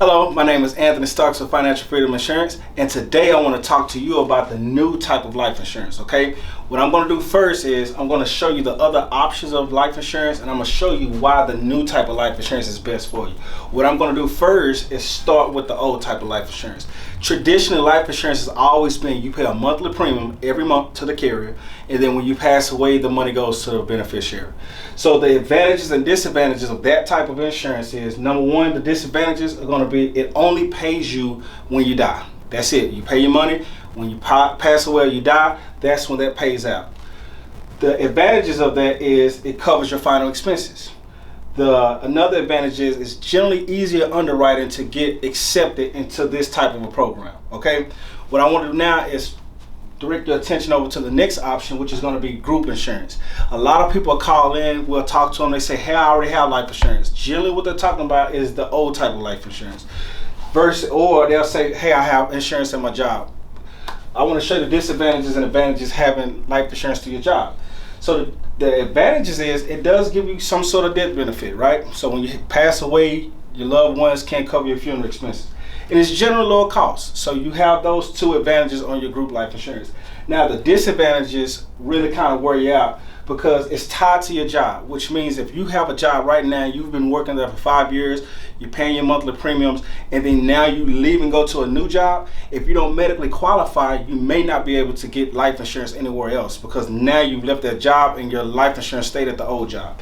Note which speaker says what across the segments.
Speaker 1: Hello, my name is Anthony Starks with Financial Freedom Insurance, and today I want to talk to you about the new type of life insurance, okay? What I'm going to do first is I'm going to show you the other options of life insurance, and I'm going to show you why the new type of life insurance is best for you. What I'm going to do first is start with the old type of life insurance. Traditionally, life insurance has always been you pay a monthly premium every month to the carrier, and then when you pass away, the money goes to the beneficiary. So the advantages and disadvantages of that type of insurance is, number one, the disadvantages are going to be it only pays you when you die. That's it. You pay your money. When you pass away or you die, that's when that pays out. The advantages of that is it covers your final expenses. Another advantage is it's generally easier underwriting to get accepted into this type of a program. Okay, what I want to do now is direct your attention over to the next option, which is going to be group insurance. A lot of people call in, we'll talk to them, they say, hey, I already have life insurance. Generally what they're talking about is the old type of life insurance. Or they'll say, hey, I have insurance at my job. I want to show you the disadvantages and advantages having life insurance to your job. So the advantages is it does give you some sort of death benefit, right? So when you pass away, your loved ones can't cover your funeral expenses. And it's generally lower cost. So you have those two advantages on your group life insurance. Now the disadvantages really kind of wear you out because it's tied to your job, which means if you have a job right now, you've been working there for 5 years, you're paying your monthly premiums, and then now you leave and go to a new job, if you don't medically qualify, you may not be able to get life insurance anywhere else because now you've left that job and your life insurance stayed at the old job.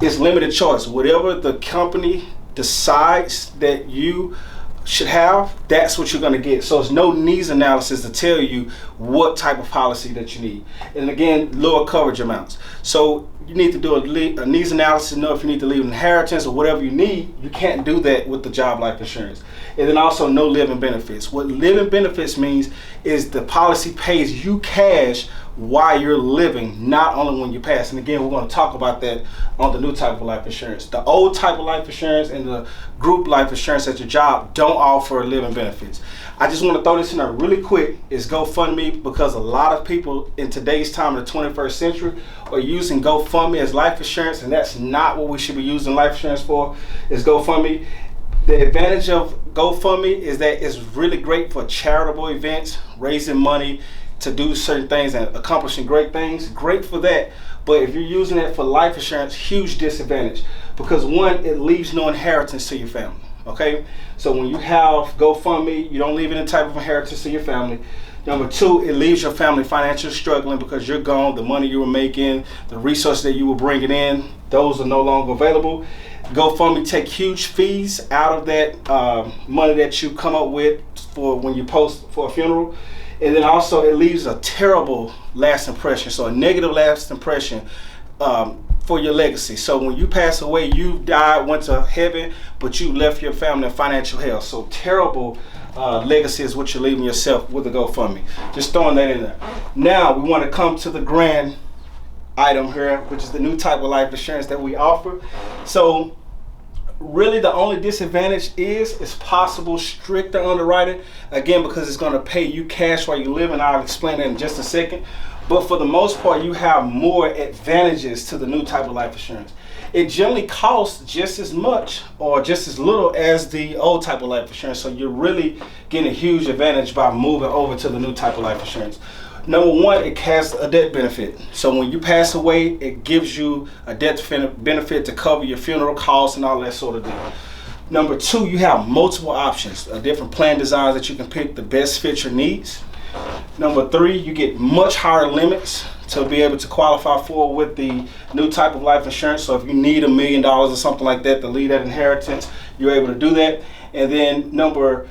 Speaker 1: It's limited choice. Whatever the company decides that you should have, that's what you're going to get. So it's no needs analysis to tell you what type of policy that you need. And again, lower coverage amounts. So you need to do a needs analysis to know if you need to leave an inheritance or whatever you need. You can't do that with the job life insurance. And then also no living benefits. What living benefits means is the policy pays you cash while you're living, not only when you pass. And again, we're going to talk about that on the new type of life insurance. The old type of life insurance and the group life insurance at your job don't offer living benefits. I just want to throw this in there really quick is GoFundMe, because a lot of people in today's time in the 21st century are using GoFundMe as life insurance, and that's not what we should be using life insurance for, is GoFundMe. The advantage of GoFundMe is that it's really great for charitable events, raising money to do certain things and accomplishing great things. Great for that. But if you're using it for life insurance, huge disadvantage, because one, it leaves no inheritance to your family. Okay, so when you have GoFundMe, you don't leave any type of inheritance to your family. Number two, it leaves your family financially struggling because you're gone. The money you were making, the resources that you were bringing in, those are no longer available. GoFundMe take huge fees out of that money that you come up with for when you post for a funeral. And then also it leaves a terrible last impression, so a negative last impression for your legacy. So when you pass away, you died, went to heaven, but you left your family in financial hell. So terrible legacy is what you're leaving yourself with a GoFundMe. Just throwing that in there. Now we want to come to the grand item here, which is the new type of life insurance that we offer. So really the only disadvantage is possible stricter underwriting, again, because it's going to pay you cash while you live, and I'll explain that in just a second. But for the most part, you have more advantages to the new type of life insurance. It generally costs just as much or just as little as the old type of life insurance, so you're really getting a huge advantage by moving over to the new type of life insurance. Number one, it has a death benefit. So when you pass away, it gives you a death benefit to cover your funeral costs and all that sort of thing. Number two, you have multiple options, different plan designs that you can pick the best fit your needs. Number three, you get much higher limits to be able to qualify for with the new type of life insurance. So if you need $1 million or something like that to leave that inheritance, you're able to do that. And then number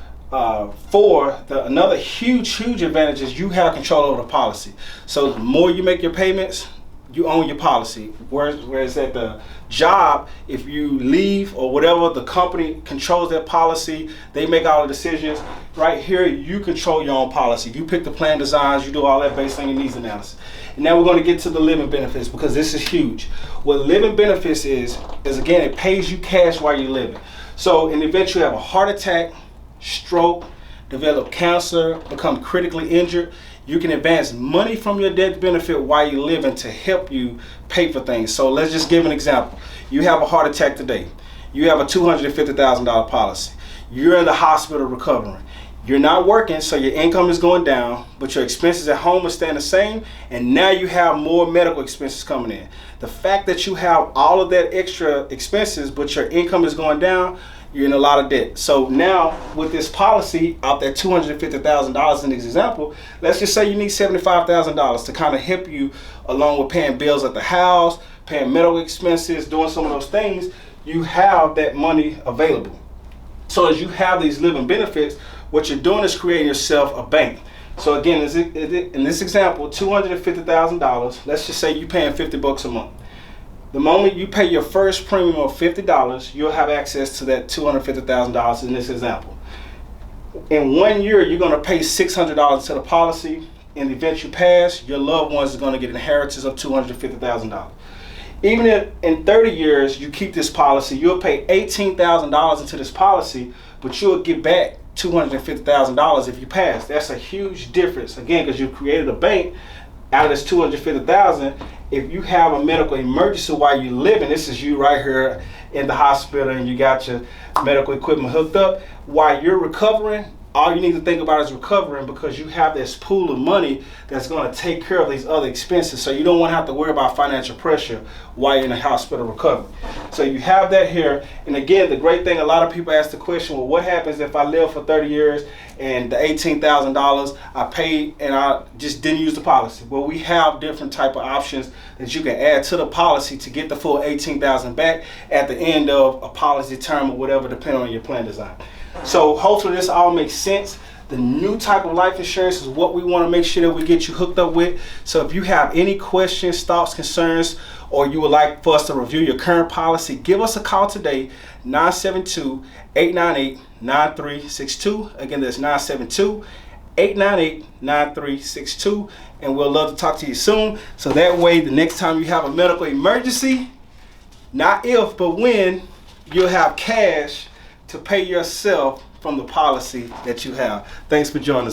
Speaker 1: four, another huge advantage is you have control over the policy. So the more you make your payments, you own your policy. Whereas at the job, if you leave or whatever, the company controls their policy. They make all the decisions. Right here, you control your own policy. You pick the plan designs. You do all that based on your needs analysis. And now we're going to get to the living benefits, because this is huge. What living benefits is again, it pays you cash while you're living. So in the event you have a heart attack, stroke, develop cancer, become critically injured, you can advance money from your death benefit while you're living to help you pay for things. So let's just give an example. You have a heart attack today. You have a $250,000 policy. you're in the hospital recovering. You're not working, so your income is going down, but your expenses at home are staying the same, and now you have more medical expenses coming in. The fact that you have all of that extra expenses, but your income is going down, you're in a lot of debt. So now with this policy out there, $250,000 in this example, let's just say you need $75,000 to kind of help you along with paying bills at the house, paying medical expenses, doing some of those things. You have that money available. So as you have these living benefits, what you're doing is creating yourself a bank. So again, in this example, $250,000, let's just say you're paying $50 a month. The moment you pay your first premium of $50, you'll have access to that $250,000 in this example. In 1 year, you're gonna pay $600 to the policy. In the event you pass, your loved ones are gonna get an inheritance of $250,000. Even if in 30 years you keep this policy, you'll pay $18,000 into this policy, but you'll get back $250,000 if you pass. That's a huge difference, again, because you created a bank out of this $250,000. If you have a medical emergency while you're living, this is you right here in the hospital and you got your medical equipment hooked up, while you're recovering, all you need to think about is recovering, because you have this pool of money that's going to take care of these other expenses. So you don't want to have to worry about financial pressure while you're in the hospital recovering. So you have that here. And again, the great thing, a lot of people ask the question, well, what happens if I live for 30 years and the $18,000 I paid and I just didn't use the policy? Well, we have different type of options that you can add to the policy to get the full $18,000 back at the end of a policy term or whatever, depending on your plan design. So hopefully this all makes sense. The new type of life insurance is what we want to make sure that we get you hooked up with. So if you have any questions, thoughts, concerns, or you would like for us to review your current policy, give us a call today, 972-898-9362. Again, that's 972-898-9362. And we'll love to talk to you soon. So that way, the next time you have a medical emergency, not if, but when, you'll have cash to pay yourself from the policy that you have. Thanks for joining us.